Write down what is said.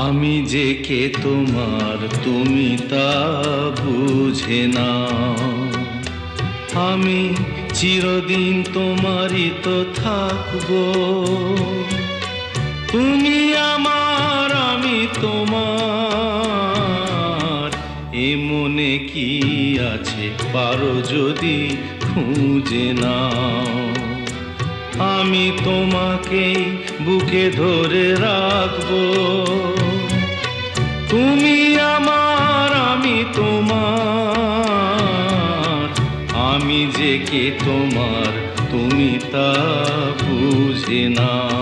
আমি যে কে তোমার তুমি তা বুঝে না। আমি চিরদিন তোমারই তো থাকবো। তুমি আমার আমি তোমার, এ মনে কি আছে পারো যদি খুঁজে নাও। আমি তোমাকেই বুকে ধরে রাখবো। তুমি আমার আমি তোমার, আমি যে কে তোমার তুমি তা বুঝে না।